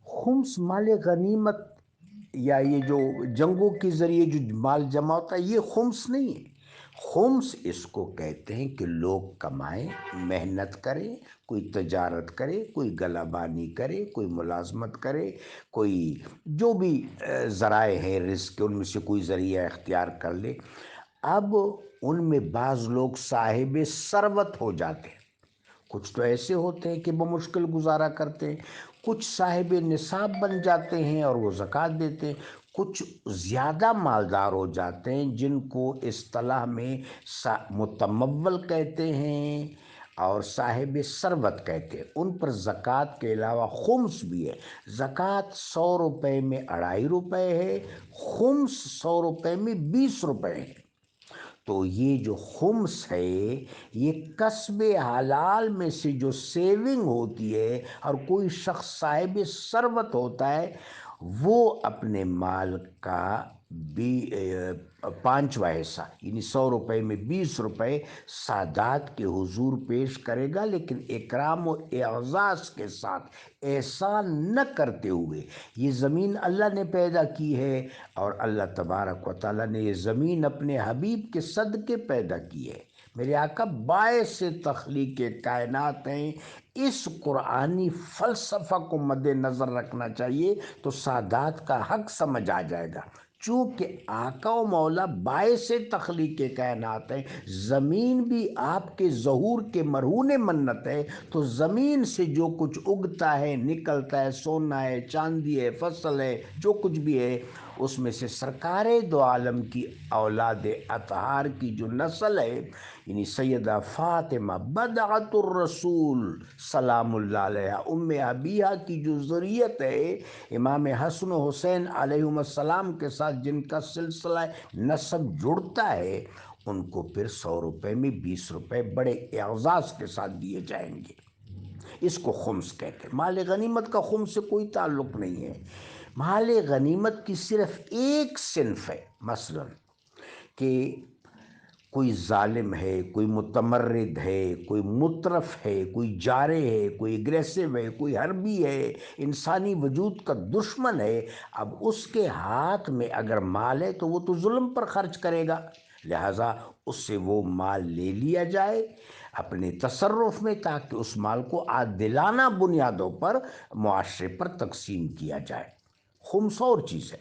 خمس مال غنیمت یا یہ جو جنگوں کے ذریعے جو مال جمع ہوتا ہے یہ خمس نہیں ہے۔ خمس اس کو کہتے ہیں کہ لوگ کمائیں، محنت کریں، کوئی تجارت کرے، کوئی گلہ بانی کرے، کوئی ملازمت کرے، کوئی جو بھی ذرائع ہیں رزق کے ان میں سے کوئی ذریعہ اختیار کر لے۔ اب ان میں بعض لوگ صاحب ثروت ہو جاتے ہیں، کچھ تو ایسے ہوتے ہیں کہ بمشکل گزارا کرتے ہیں، کچھ صاحب نصاب بن جاتے ہیں اور وہ زکوٰۃ دیتے ہیں، کچھ زیادہ مالدار ہو جاتے ہیں جن کو اصطلاح میں متمول کہتے ہیں اور صاحب ثروت کہتے ہیں، ان پر زکوٰۃ کے علاوہ خمس بھی ہے۔ زکوٰۃ 100 روپے میں 2.5 روپے ہے، خمس 100 روپے میں 20 روپے ہے۔ تو یہ جو خمس ہے یہ کسب حلال میں سے جو سیونگ ہوتی ہے، اور کوئی شخص صاحب ثروت ہوتا ہے وہ اپنے مال کا 5واں حصہ یعنی 100 روپے میں 20 روپے سادات کے حضور پیش کرے گا، لیکن اکرام و اعزاز کے ساتھ، احسان نہ کرتے ہوئے۔ یہ زمین اللہ نے پیدا کی ہے اور اللہ تبارک و تعالیٰ نے یہ زمین اپنے حبیب کے صدقے پیدا کی ہے۔ میرے آقا باعث تخلیق کائنات ہیں۔ اس قرآنی فلسفہ کو مد نظر رکھنا چاہیے تو سادات کا حق سمجھ آ جائے گا۔ چونکہ آقا و مولا باعث تخلیق کائنات ہیں، زمین بھی آپ کے ظہور کے مرہون منت ہے، تو زمین سے جو کچھ اگتا ہے، نکلتا ہے، سونا ہے، چاندی ہے، فصل ہے، جو کچھ بھی ہے، اس میں سے سرکار دو عالم کی اولاد اطہار کی جو نسل ہے، یعنی سیدہ فاطمہ بدعت الرسول سلام اللہ علیہ، ام ابیہ کی جو ذریت ہے، امام حسن و حسین علیہم السلام کے ساتھ جن کا سلسلہ نسب جڑتا ہے، ان کو پھر 100 روپے میں 20 روپے بڑے اعزاز کے ساتھ دیے جائیں گے۔ اس کو خمس کہتے ہیں۔ مال غنیمت کا خمس سے کوئی تعلق نہیں ہے۔ مال غنیمت کی صرف ایک صنف ہے، مثلا کہ کوئی ظالم ہے، کوئی متمرد ہے، کوئی مترف ہے، کوئی جارح ہے، کوئی اگریسو ہے، کوئی حربی ہے، انسانی وجود کا دشمن ہے، اب اس کے ہاتھ میں اگر مال ہے تو وہ تو ظلم پر خرچ کرے گا، لہٰذا اس سے وہ مال لے لیا جائے اپنے تصرف میں، تاکہ اس مال کو عادلانہ بنیادوں پر معاشرے پر تقسیم کیا جائے۔ خمس اور چیز ہے۔